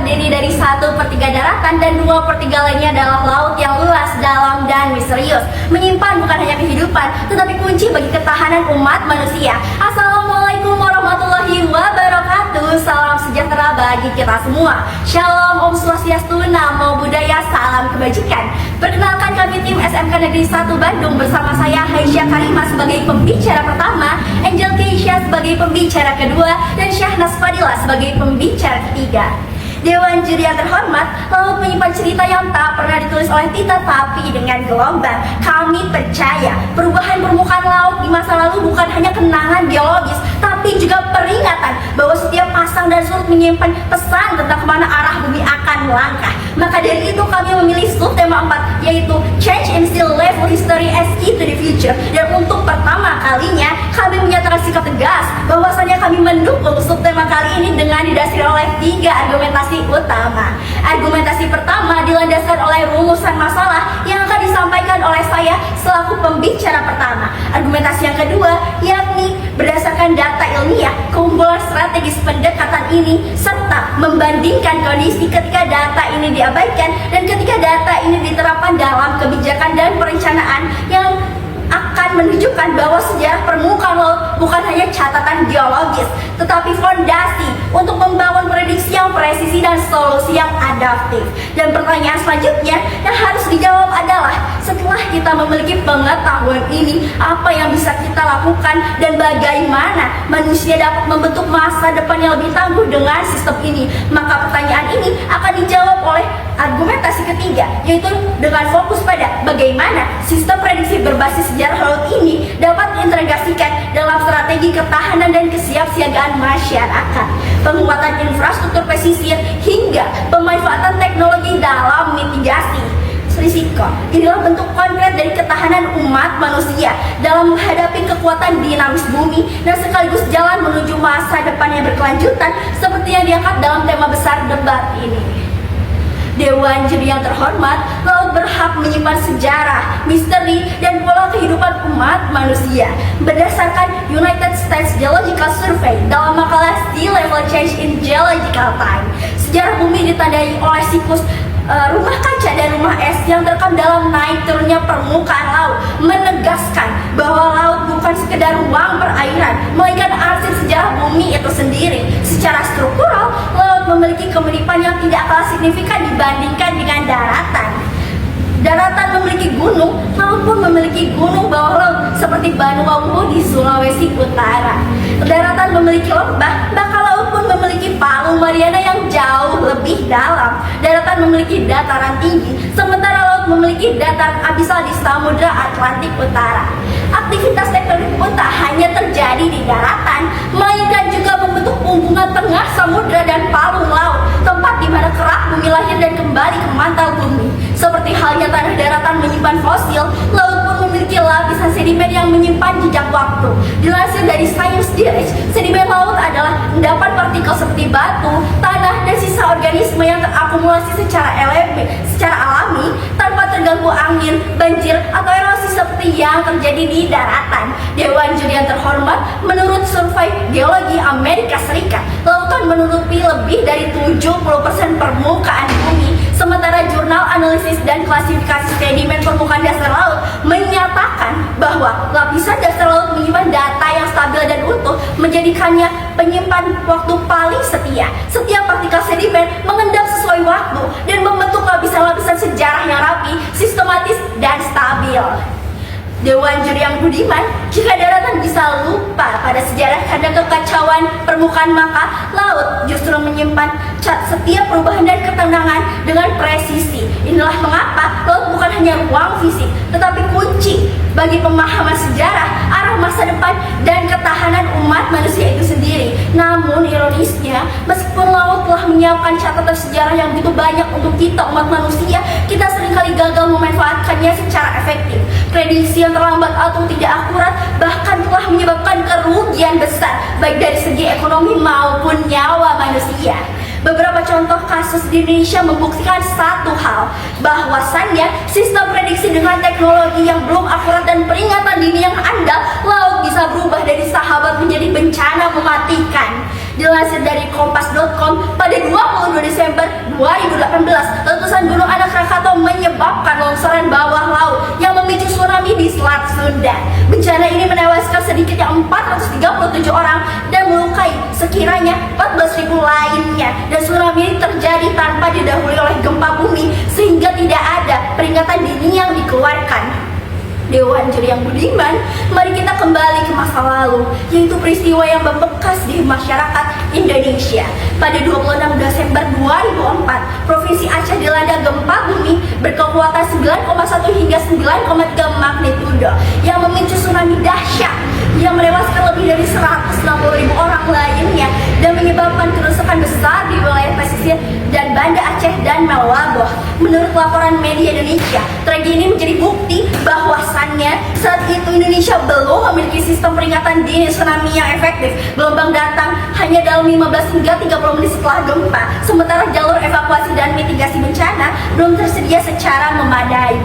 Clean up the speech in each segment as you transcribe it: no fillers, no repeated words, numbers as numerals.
terdiri dari 1/3 daratan dan 2/3 lainnya adalah laut yang luas, dalam, dan misterius. Menyimpan bukan hanya kehidupan, tetapi kunci bagi ketahanan umat manusia. Assalamualaikum warahmatullahi wabarakatuh. Salam sejahtera bagi kita semua. Shalom, Om Swastiastu, Namo Buddhaya, salam kebajikan. Perkenalkan, kami tim SMK Negeri 1 Bandung bersama saya Haisya Karimah sebagai pembicara pertama, Angel Keisha sebagai pembicara kedua, dan Syahnas Fadila sebagai pembicara ketiga. Dewan juri yang terhormat, laut menyimpan cerita yang tak pernah ditulis oleh tinta tapi dengan gelombang. Kami percaya perubahan permukaan laut di masa lalu bukan hanya kenangan biologis, tapi juga peringatan bahwa setiap pasang dan surut menyimpan pesan tentang kemana arah bumi akan melangkah. Maka dari itu kami memilih subtema 4, yaitu Change in Sea Level History as Key to the Future. Dan untuk pertama kalinya kami menyatakan sikap tegas bahwasannya kami mendukung subtema kali ini dengan didasari oleh 3 argumentasi utama. Argumentasi pertama dilandaskan oleh rumusan masalah yang akan disampaikan oleh saya selaku pembicara pertama. Argumentasi yang kedua yakni berdasarkan data ilmiah, keunggulan strategis pendekatan ini serta membandingkan kondisi ketika data ini diabaikan dan ketika data ini diterapkan dalam kebijakan dan perencanaan yang akan menunjukkan bahwa sejarah permukaan laut bukan hanya catatan geologis, tetapi fondasi untuk membangun prediksi yang presisi dan solusi yang adaptif. Dan pertanyaan selanjutnya yang harus dijawab adalah, setelah kita memiliki pengetahuan ini, apa yang bisa kita lakukan dan bagaimana manusia dapat membentuk masa depan yang lebih tangguh dengan sistem ini? Maka pertanyaan ini akan dijawab oleh argumentasi ketiga, yaitu dengan fokus pada bagaimana sistem prediksi berbasis sejarah laut ini dapat diintegrasikan dalam strategi ketahanan dan kesiapsiagaan masyarakat, penguatan infrastruktur pesisir, hingga pemanfaatan teknologi dalam mitigasi risiko. Inilah bentuk konkret dari ketahanan umat manusia dalam menghadapi kekuatan dinamis bumi dan sekaligus jalan menuju masa depan yang berkelanjutan seperti yang diangkat dalam tema besar debat ini. Dewan juri yang terhormat, laut berhak menyimpan sejarah, misteri, dan pola kehidupan umat manusia. Berdasarkan United States Geological Survey dalam makalah Sea Level Change in Geological Time, sejarah bumi ditandai oleh siklus rumah kaca dan rumah es yang terekam dalam naik turunnya permukaan laut, menegaskan bahwa laut bukan sekedar ruang perairan, melainkan arsip sejarah bumi itu sendiri. Secara struktural, laut memiliki kemiripan yang tidak kalah signifikan dibandingkan dengan daratan. Daratan memiliki gunung, laut pun memiliki gunung bawah laut seperti Vanuatu di Sulawesi Utara. Daratan memiliki lembah, maka laut pun memiliki Palu Mariana yang jauh lebih dalam. Daratan memiliki dataran tinggi, sementara laut memiliki dataran abisal di Samudra Atlantik Utara. Aktivitas tektonik pun tak hanya terjadi di daratan, melainkan juga membentuk hubungan tengah samudra dan palung laut, tempat di mana kerak bumi lahir dan kembali ke mantel bumi. Seperti halnya tanah daratan menyimpan fosil, laut pun memiliki lapisan sedimen yang menyimpan jejak waktu. Dilansir dari Science Direct, sedimen laut adalah endapan partikel seperti batu, tanah, dan sisa organisme yang terakumulasi secara alami tanpa terganggu angin, banjir, atau erosi seperti yang terjadi di daratan. Dewan juri yang terhormat, menurut survei geologi Amerika Serikat, lautan menutupi lebih dari 70% permukaan bumi. Sementara jurnal analisis dan klasifikasi sedimen permukaan dasar laut menyatakan bahwa lapisan dasar laut menyimpan data yang stabil dan utuh, menjadikannya penyimpan waktu paling setia. Setiap partikel sedimen mengendap sesuai waktu dan membentuk lapisan-lapisan sejarah yang rapi, sistematis, dan stabil. Dewan juri yang budiman, jika daratan bisa lupa pada sejarah karena kekacauan permukaan, maka laut justru menyimpan setiap perubahan dan ketenangan dengan presisi. Inilah mengapa laut bukan hanya ruang fisik, tetapi kunci bagi pemahaman sejarah, arah masa depan, dan ketahanan umat manusia itu sendiri. Namun ironisnya, meskipun laut telah menyiapkan catatan sejarah yang begitu banyak untuk kita umat manusia, kita seringkali gagal memanfaatkannya secara efektif. Prediksi yang terlambat atau tidak akurat bahkan telah menyebabkan kerugian besar baik dari segi ekonomi maupun nyawa manusia. Beberapa contoh kasus di Indonesia membuktikan satu hal, bahwasannya sistem prediksi dengan teknologi yang belum akurat dan peringatan dini yang andal, laut bisa berubah dari sahabat menjadi bencana mematikan. Dilansir dari kompas.com pada 22 Desember 2018, letusan gunung anak Krakatau menyebabkan longsoran bawah laut yang memicu tsunami di Selat Sunda. Bencana ini menewaskan sedikitnya 437 orang dan melukai sekiranya 14.000 lainnya. Dan tsunami ini terjadi tanpa didahului oleh gempa bumi sehingga tidak ada peringatan dini yang dikeluarkan. Dewan Juri yang budiman, mari kita kembali ke masa lalu, yaitu peristiwa yang membekas di masyarakat Indonesia. Pada 26 Desember 2004, Provinsi Aceh dilanda gempa bumi berkekuatan 9,1 hingga 9,3 magnitudo yang memicu tsunami dahsyat yang menewaskan lebih dari 160.000 orang lainnya dan menyebabkan kerusakan besar di wilayah pesisir dan Banda Aceh dan Melaboh. Menurut laporan media Indonesia, tragedi ini menjadi bukti bahwasannya saat itu Indonesia belum memiliki sistem peringatan dini tsunami yang efektif. Gelombang datang hanya dalam 15 hingga 30 menit setelah gempa, sementara jalur evakuasi dan mitigasi bencana belum tersedia secara memadai.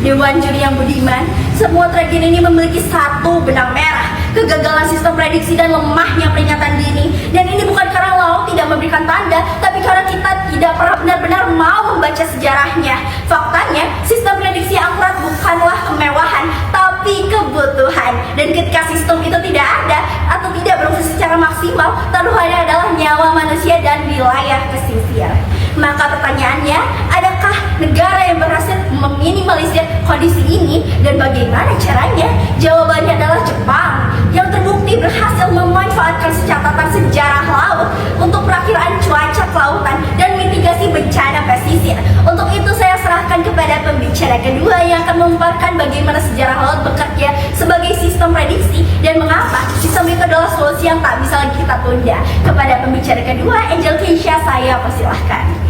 Dewan Juri yang budiman, semua tragedi ini memiliki satu benang merah: kegagalan sistem prediksi dan lemahnya peringatan dini. Dan ini bukan karena laut tidak memberikan tanda, tapi karena kita tidak pernah benar-benar mau membaca sejarahnya. Faktanya, sistem prediksi yang akurat bukanlah kemewahan, tapi kebutuhan. Dan ketika sistem itu tidak ada atau tidak berfungsi secara maksimal, taruhannya adalah nyawa manusia dan wilayah pesisir. Maka pertanyaannya, adakah negara yang berhasil meminimalisir kondisi ini dan bagaimana caranya? Jawabannya adalah Jepang, yang terbukti berhasil memanfaatkan catatan sejarah laut untuk perakiraan cuaca kelautan dan mitigasi bencana pesisir. Untuk itu saya serahkan kepada pembicara kedua yang akan memaparkan bagaimana sejarah laut bekerja sebagai sistem prediksi dan mengapa sistem itu adalah solusi yang tak bisa lagi kita tunda. Kepada pembicara kedua, Angel Keisha, saya persilahkan.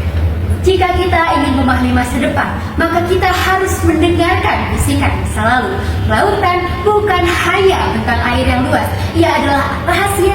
Jika kita ingin memahami masa depan, maka kita harus mendengarkan bisikan masa lalu. Lautan bukan hanya tentang air yang luas, ia adalah rahasia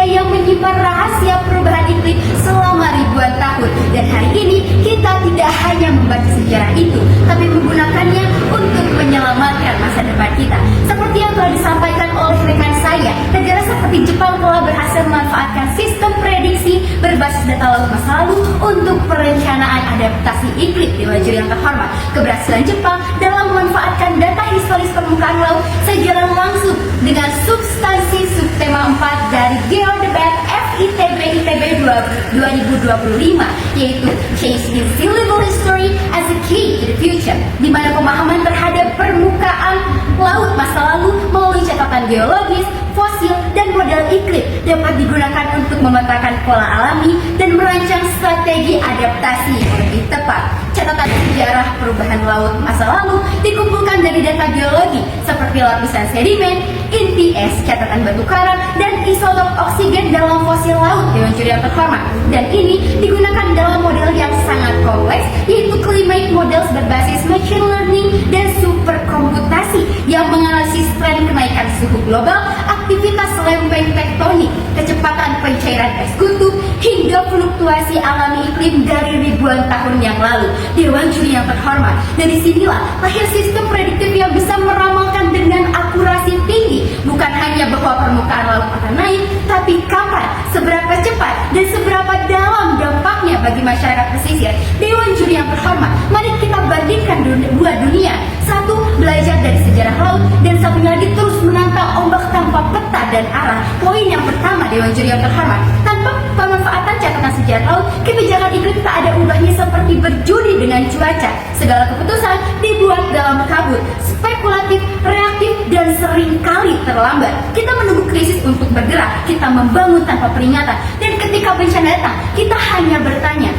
yang menyimpan rahasia perubahan iklim selama ribuan tahun. Dan hari ini kita tidak hanya membaca sejarah itu, tapi menggunakannya untuk menyelamatkan masa depan kita. Seperti yang telah disampaikan oleh rekan saya, negara seperti Jepang telah berhasil memanfaatkan sistem prediksi berbasis data laut masa lalu untuk perencanaan adaptasi iklim. Dewan Juri yang terhormat, keberhasilan Jepang dalam memanfaatkan data historis permukaan laut sejalan langsung dengan substansi subtema 4 dari GeoDebate FITB ITB 2025, yaitu Change in Sea Level History as a Key to the Future, di mana pemahaman terhadap permukaan laut masa lalu melalui catatan geologis, fosil, dan model iklim dapat digunakan untuk memetakan pola alami dan merancang strategi adaptasi yang lebih tepat. Catatan sejarah perubahan laut masa lalu dikumpulkan dari data geologi seperti lapisan sedimen, inti es, catatan batu karang, dan isotop oksigen dalam fosil laut. Dewan Juri yang terhormat, dan ini digunakan dalam model yang sangat kompleks, yaitu climate models berbasis machine learning dan superkomputasi yang menganalisis tren kenaikan suhu global, aktivitas lempeng tektonik, kecepatan pencairan es kutub, hingga fluktuasi alami iklim dari ribuan tahun yang lalu. Dewan Juri yang terhormat, dari sinilah lahir sistem prediktif yang bisa meramalkan dengan akurasi tinggi bukan hanya bahwa permukaan laut akan naik, tapi kapan, seberapa cepat, dan seberapa dalam dampaknya bagi masyarakat pesisir. Dewan Juri yang terhormat, mari kita bandingkan dua dunia. Satu, belajar dari sejarah laut, dan satunya lagi terus menantang ombak tanpa peta dan arah. Poin yang pertama, Dewan Juri yang terhormat, tanpa pemanfaatan catatan sejarah laut, kebijakan iklim tak ada ubahnya seperti berjudi dengan cuaca. Segala keputusan dibuat dalam kabut, spekulatif, reaktif, dan seringkali terlambat. Kita menunggu krisis untuk bergerak, kita membangun tanpa peringatan, dan ketika bencana datang, kita hanya bertanya,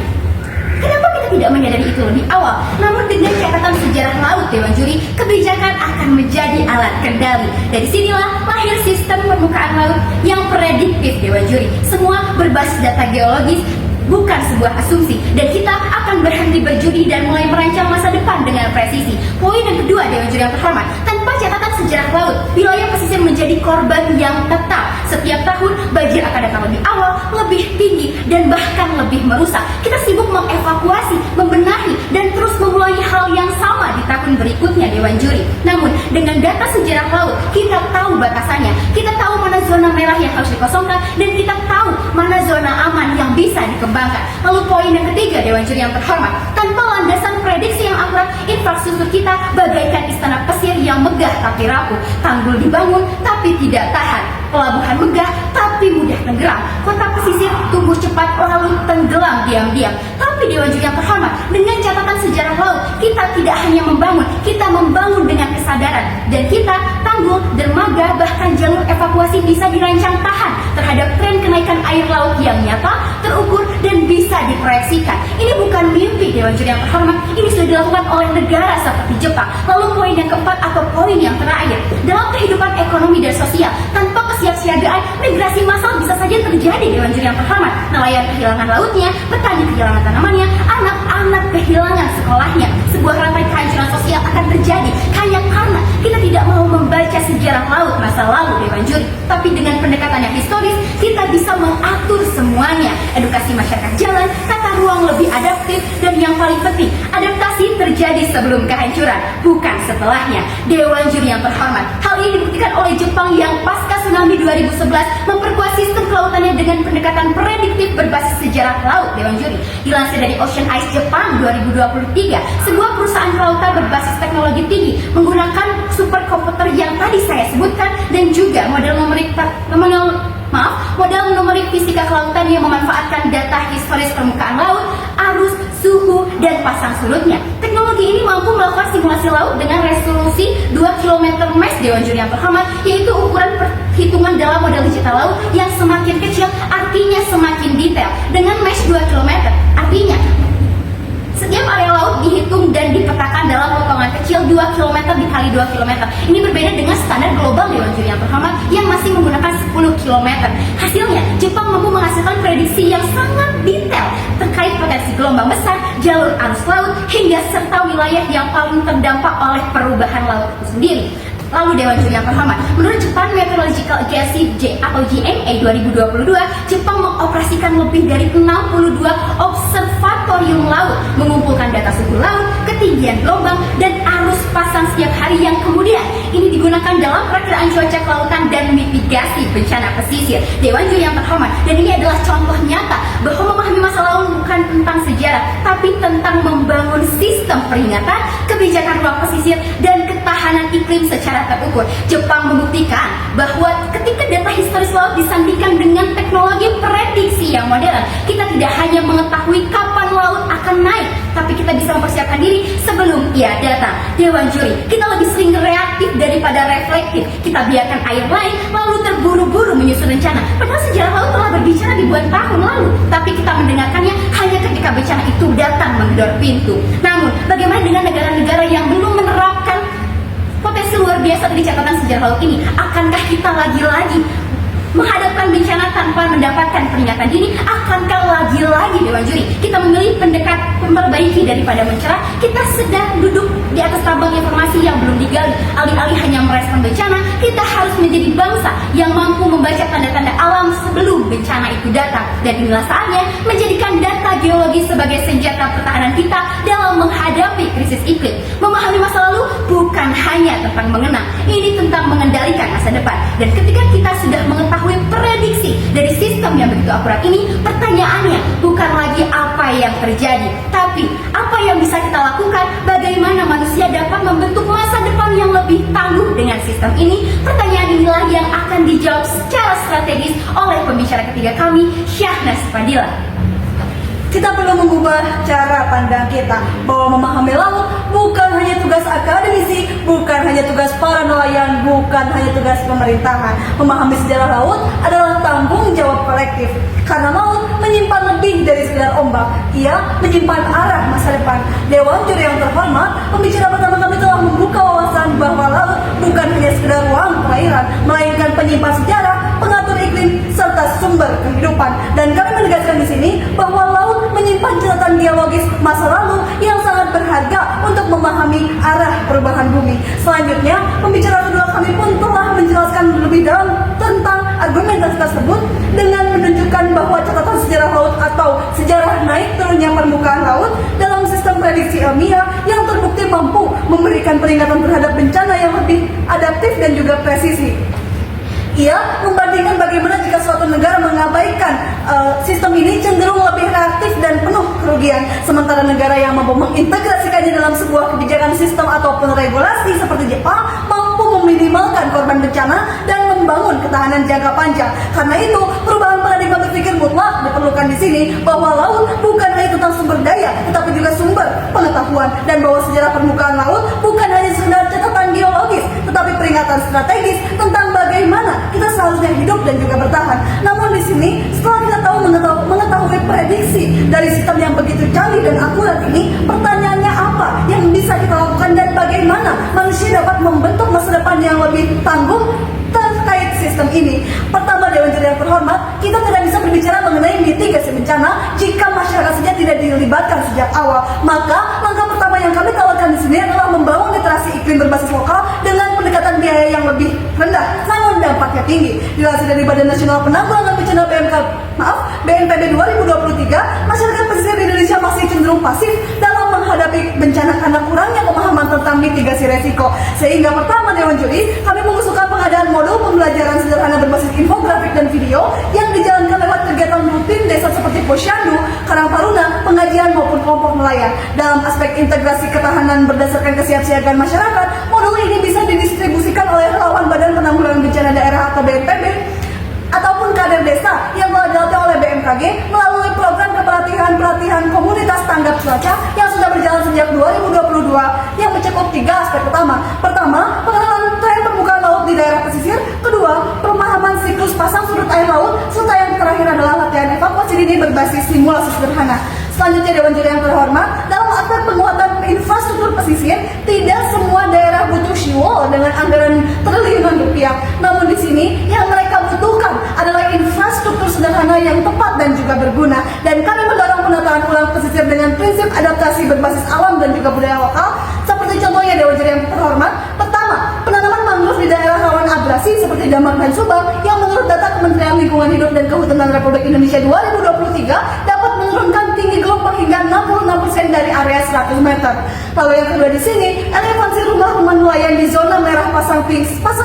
kenapa kita tidak menyadari itu lebih awal? Namun dengan catatan sejarah laut, Dewan Juri, kebijakan akan menjadi alat kendali. Dari sinilah lahir sistem permukaan laut yang prediktif, Dewan Juri. Semua berbasis data geologis, bukan sebuah asumsi, dan kita akan berhenti berjudi dan mulai merancang masa depan dengan presisi. Poin yang kedua, Dewan Juri yang terhormat, tanpa catatan sejarah laut, wilayah pesisir menjadi korban yang tetap. Setiap tahun banjir akan datang lebih awal, lebih tinggi, dan bahkan lebih merusak. Kita sibuk mengevakuasi, membenahi, dan terus memulai hal yang sama di tahun berikutnya, Dewan Juri. Namun dengan data sejarah laut, kita tahu batasannya, kita tahu mana zona merah yang harus dikosongkan, dan kita tahu mana zona aman yang bisa dikembangkan. Lalu poin yang ketiga, Dewan Juri yang terhormat, tanpa landasan prediksi yang akurat, infrastruktur kita bagaikan istana pesir yang megah tapi rapuh. Tanggul dibangun tapi tidak tahan, pelabuhan megah tapi mudah tenggelam, kota pesisir tumbuh cepat lalu tenggelam diam-diam. Tapi Dewan Juri yang terhormat, dengan catatan sejarah laut, kita tidak hanya membangun, kita membangun dengan kesadaran. Dan kita, tanggul, dermaga, bahkan jalur evakuasi bisa dirancang tahan terhadap tren kenaikan air laut yang nyata, terukur, dan bisa diproyeksikan. Ini bukan mimpi Dewan Juri yang terhormat, ini sudah dilakukan oleh negara seperti Jepang. Lalu poin yang keempat atau poin yang terakhir, dalam kehidupan ekonomi dan sosial, tanpa kesiapsiagaan, migrasi massal bisa saja terjadi Dewan Juri yang terhormat. Nelayan kehilangan lautnya, petani kehilangan tanamannya, anak-anak kehilangan sekolahnya. Sebuah rantai kehancuran sosial akan terjadi hanya karena kita tidak mau membaca sejarah laut masa lalu Dewan Juri. Tapi dengan pendekatan yang historis, kita bisa mengatur semuanya. Edukasi masyarakat jalan, tata ruang lebih adaptif, dan yang paling penting, adaptasi terjadi sebelum kehancuran, bukan setelahnya. Dewan Juri yang terhormat, hal ini dibuktikan oleh Jepang yang pasca tsunami 2011 memperkuat sistem kelautannya dengan pendekatan prediktif berbasis sejarah laut Dewan Juri. Dilansir dari Ocean Ice Jepang 2023, sebuah perusahaan kelautan berbasis teknologi tinggi menggunakan superkomputer yang tadi saya sebutkan dan juga model numerik fisika kelautan yang memanfaatkan data historis permukaan laut, arus, suhu, dan pasang surutnya. Teknologi ini mampu melakukan simulasi laut dengan resolusi 2 km mesh Dewan Juri yang terhormat, yaitu ukuran perhitungan dalam model digital laut yang semakin kecil artinya semakin detail. Dengan mesh 2 km artinya setiap area laut dihitung dan dipetakan dalam potongan kecil 2 km dikali 2 km. Ini berbeda dengan standar global Dewan Juri yang terhormat yang masih menggunakan 10 km. Hasilnya, Jepang mampu menghasilkan prediksi yang sangat detail terkait potensi gelombang besar, jalur arus laut, hingga serta wilayah yang paling terdampak oleh perubahan laut itu sendiri. Lalu Dewan Juri yang terhormat, menurut Japan Meteorological Agency atau JMA 2022, Jepang mengoperasikan lebih dari 62 observatorium laut, mengumpulkan data suhu laut, ketinggian gelombang, dan arus pasang setiap hari yang kemudian ini digunakan dalam perakiraan cuaca kelautan dan mitigasi bencana pesisir. Dewan Juri yang terhormat, dan ini adalah contoh nyata bahwa memahami masa lalu bukan tentang sejarah, tapi tentang membangun sistem peringatan, kebijakan ruang pesisir, dan ketahanan iklim secara terukur. Jepang membuktikan bahwa ketika data historis laut disandingkan dengan teknologi prediksi yang modern, kita tidak hanya mengetahui kapan laut akan naik, tapi kita bisa mempersiapkan diri sebelum ia datang. Dewan Juri, kita lebih sering reaktif daripada reflektif. Kita biarkan air naik lalu terburu-buru menyusun rencana. Padahal sejarah laut telah berbicara ribuan tahun lalu, tapi kita mendengarkannya hanya ketika bencana itu datang menggedor pintu. Namun, bagaimana dengan negara-negara yang belum menerapkan potensi luar biasa dari catatan sejarah laut ini? Akankah kita lagi-lagi menghadapkan bencana tanpa mendapatkan peringatan dini? Akankah lagi-lagi Dewan Juri kita memilih pendekat memperbaiki daripada mencerah? Kita sedang duduk di atas tabang informasi yang belum digali. Alih-alih hanya merespon bencana, kita harus menjadi bangsa yang mampu membaca tanda-tanda alam sebelum bencana itu datang. Dan inilah saatnya menjadikan data geologi sebagai senjata pertahanan kita dalam menghadapi krisis iklim. Memahami masa lalu bukan hanya tentang mengenang, ini tentang mengendalikan masa depan. Dan ketika kita sudah mengetahui prediksi dari sistem yang begitu akurat ini, pertanyaannya bukan lagi apa yang terjadi, tapi apa yang bisa kita lakukan, bagaimana manusia dapat membentuk masa depan yang lebih tangguh dengan sistem ini. Pertanyaan inilah yang akan dijawab secara strategis oleh pembicara ketiga kami, Syahnas Fadila. Kita perlu mengubah cara pandang kita bahwa memahami laut bukan hanya tugas akademisi, bukan hanya tugas para nelayan, bukan hanya tugas pemerintahan. Memahami sejarah laut adalah tanggung jawab kolektif, karena laut menyimpan lebih dari sekedar ombak. Ia menyimpan arah masa depan. Dewan Juri yang terhormat, pembicara pertama kami telah membuka wawasan bahwa laut bukan hanya sekedar ruang perairan, melainkan penyimpan sejarah, pengatur iklim, serta sumber kehidupan. Dan kami menegaskan di sini bahwa laut menyimpan catatan geologis masa lalu yang sangat berharga untuk memahami arah perubahan bumi. Selanjutnya, pembicara kedua kami pun telah menjelaskan lebih dalam tentang argumentasi tersebut dengan menunjukkan bahwa catatan sejarah laut atau sejarah naik turunnya permukaan laut dalam sistem prediksi ilmiah yang terbukti mampu memberikan peringatan terhadap bencana yang lebih adaptif dan juga presisi. Ia membandingkan bagaimana jika suatu negara mengabaikan sistem ini cenderung lebih kerugian. Sementara negara yang mampu mengintegrasikannya dalam sebuah kebijakan sistem ataupun regulasi seperti Jepang mampu meminimalkan korban bencana dan membangun ketahanan jangka panjang. Karena itu, perubahan paradigma berpikir mutlak diperlukan di sini, bahwa laut bukan hanya tentang sumber daya, tetapi juga sumber pengetahuan, dan bahwa sejarah permukaan laut bukan hanya sekedar catatan geologis, tetapi peringatan strategis tentang bagaimana kita seharusnya hidup dan juga bertahan. Namun di sini, setelah kita mengetahui prediksi dari sistem yang begitu canggih dan akurat ini, pertanyaannya apa yang bisa kita lakukan dan bagaimana manusia dapat membentuk masa depan yang lebih tangguh terkait sistem ini. Pertama, Dewan Juri yang terhormat, kita tidak bisa berbicara mengenai mitigasi bencana jika masyarakat saja tidak dilibatkan sejak awal. Maka langkah pertama yang kami tawarkan di sini adalah membangun literasi iklim berbasis lokal dengan pendekatan biaya yang lebih rendah, namun dampaknya tinggi. Dilansir dari Badan Nasional Penanggulangan Bencana BNPB 2023, masyarakat pesisir di Indonesia masih cenderung pasif dalam menghadapi bencana karena kurangnya pemahaman tentang mitigasi resiko. Sehingga pertama, Dewan Juri, kami mengusulkan pengadaan modul pembelajaran sederhana berbasis infografik dan video yang dijalankan lewat kegiatan rutin desa seperti Posyandu, Karang Taruna, pengajian maupun kelompok nelayan. Dalam aspek integrasi ketahanan berdasarkan kesiapsiagaan masyarakat, modul ini bisa didistribusikan oleh relawan Badan Penanggulangan Bencana Daerah atau BNPB ataupun kader desa yang telah dilatih oleh BMKG melalui program pelatihan komunitas tanggap cuaca yang sudah berjalan sejak 2022 yang mencakup 3 aspek utama. Pertama, pengenalan tren permukaan laut di daerah pesisir. Kedua, pemahaman siklus pasang surut air laut. Serta yang terakhir adalah latihan evakuasi dini berbasis simulasi sederhana. Selanjutnya, Dewan Juri yang terhormat, dalam aspek penguatan infrastruktur pesisir, tidak semua daerah butuh seawall dengan anggaran triliunan rupiah. Namun di sini yang mereka butuhkan adalah infrastruktur sederhana yang tepat dan juga berguna. Dan kami mendorong penataan ulang pesisir dengan prinsip adaptasi berbasis alam dan juga budaya lokal. Seperti contohnya, Dewan Juri yang terhormat, pertama, penanaman mangrove di daerah rawan abrasi seperti Demak dan Subang yang menurut data Kementerian Lingkungan Hidup dan Kehutanan Republik Indonesia 2023 dapat menurunkan tinggi gelombang hingga 66% dari area 100 meter. Lalu yang kedua di sini, elevansi rumah-rumah nelayan di zona merah pasang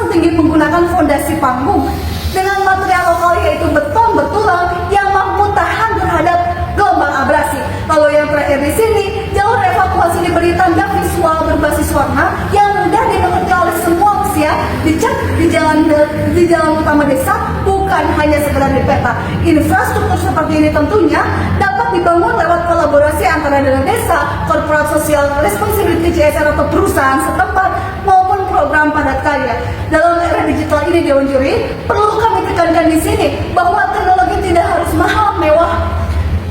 tinggi menggunakan fondasi panggung dengan material lokal yaitu beton bertulang yang mampu tahan terhadap gelombang abrasi. Lalu yang terakhir di sini, jalur evakuasi diberi tanda visual berbasis warna yang mudah dimengerti oleh semua usia, dicat di jalan utama desa, bukan hanya sekedar di peta. Infrastruktur seperti ini tentunya dapat dibangun lewat kolaborasi antara dana desa, corporate social responsibility CSR atau perusahaan setempat maupun program padat karya. Dalam era digital ini, Dewan Juri, perlu kami tekankan di sini bahwa teknologi tidak harus mahal mewah.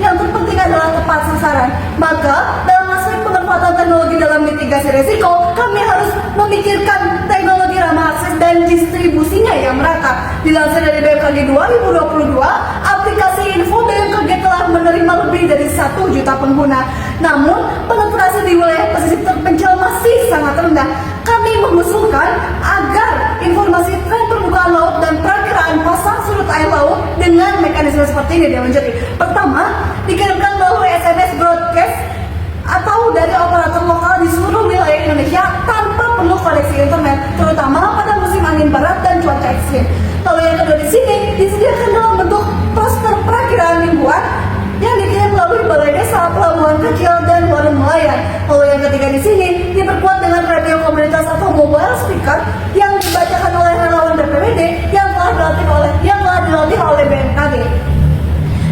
Yang terpenting adalah tepat sasaran. Maka dalam aspek pemanfaatan teknologi dalam mitigasi risiko, kami harus memikirkan teknologi ramah akses dan distribusinya yang merata. Dilansir dari BMKG 2022, aplikasi info BMKG telah menerima lebih dari 1 juta pengguna. Namun, penetrasi di wilayah pesisir terpencil masih sangat rendah. Kami mengusulkan agar informasi tren permukaan laut dan perakiraan pasang surut air laut dengan mekanisme seperti ini, Dewan Juri. Pertama, dikirimkan melalui SMS broadcast atau dari operator lokal di seluruh wilayah Indonesia tanpa perlu koneksi internet, terutama pada musim angin barat dan cuaca ekstrim. Lalu yang kedua di sini disediakan dalam bentuk poster perakiraan mingguan yang dikirim melalui balai desa, pelabuhan kecil, dan warung nelayan. Lalu yang ketiga di sini diperkuat dengan radio komunitas atau mobile speaker yang dibacakan oleh relawan BPBD yang telah dilatih oleh BMKG.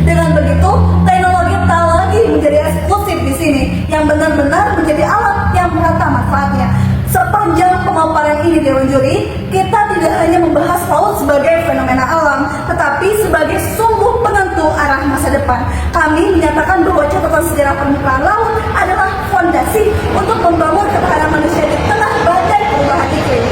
Dengan begitu, teknologi tak lagi menjadi eksklusif di sini, yang benar-benar menjadi alat yang merata manfaatnya. Sepanjang pemaparan ini, Dewan Juri, kita tidak hanya membahas laut sebagai fenomena alam, tetapi sebagai sumber penentu arah masa depan. Kami menyatakan bahwa catatan sejarah permukaan laut adalah fondasi untuk membangun ketahanan manusia di tengah badai perubahan iklim.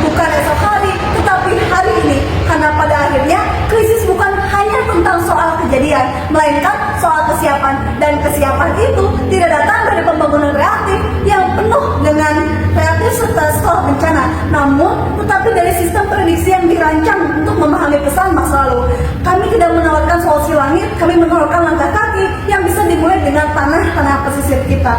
Bukan esok hari, tetapi hari ini. Karena pada akhirnya, krisis bukan hanya tentang soal kejadian, melainkan soal kesiapan. Dan kesiapan itu tidak datang dari pembangunan reaktif yang penuh dengan reaktif serta setelah bencana, namun tetapi dari sistem prediksi yang dirancang untuk memahami pesan masa lalu. Kami tidak menawarkan solusi langit, kami menawarkan langkah kaki yang bisa dimulai dengan tanah-tanah pesisir kita.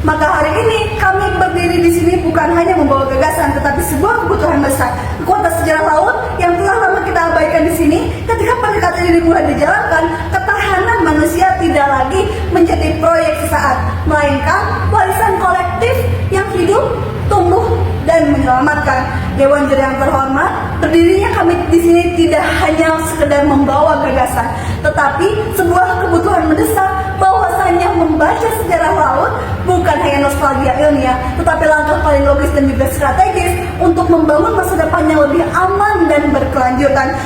Maka hari ini kami berdiri di sini bukan hanya membawa gagasan, tetapi sebuah kebutuhan besar. Kekuatan sejarah laut yang telah lama kita abaikan di sini, ketika pendekatan ini mulai dijalankan, ketahanan manusia manusia tidak lagi menjadi proyek sesaat, melainkan warisan kolektif yang hidup, tumbuh, dan menyelamatkan. Dewan Juri yang terhormat, berdirinya kami di sini tidak hanya sekedar membawa gagasan, tetapi sebuah kebutuhan mendesak bahwasanya membaca sejarah laut bukan hanya nostalgia ilmiah, tetapi langkah paling logis dan juga strategis untuk membangun masa depan yang lebih aman dan berkelanjutan.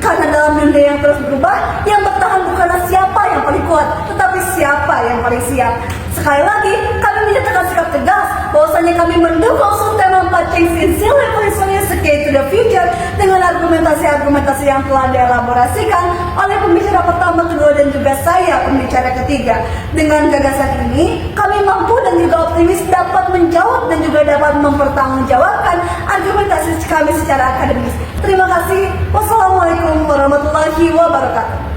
Karena dalam dunia yang terus berubah, yang bertahan bukanlah siapa yang paling kuat, tetapi siapa yang paling siap. Sekali lagi, kami menyatakan sikap tegas bahwasanya kami mendukung Sultan Pancing Sinsil Revolutionary Security to the Future dengan argumentasi-argumentasi yang telah dielaborasikan oleh pembicara pertama, kedua, dan juga saya, pembicara ketiga. Dengan gagasan ini, kami mampu dan juga optimis dapat menjawab dan juga dapat mempertanggungjawabkan argumentasi kami secara akademis. Terima kasih. Wassalamualaikum warahmatullahi wabarakatuh.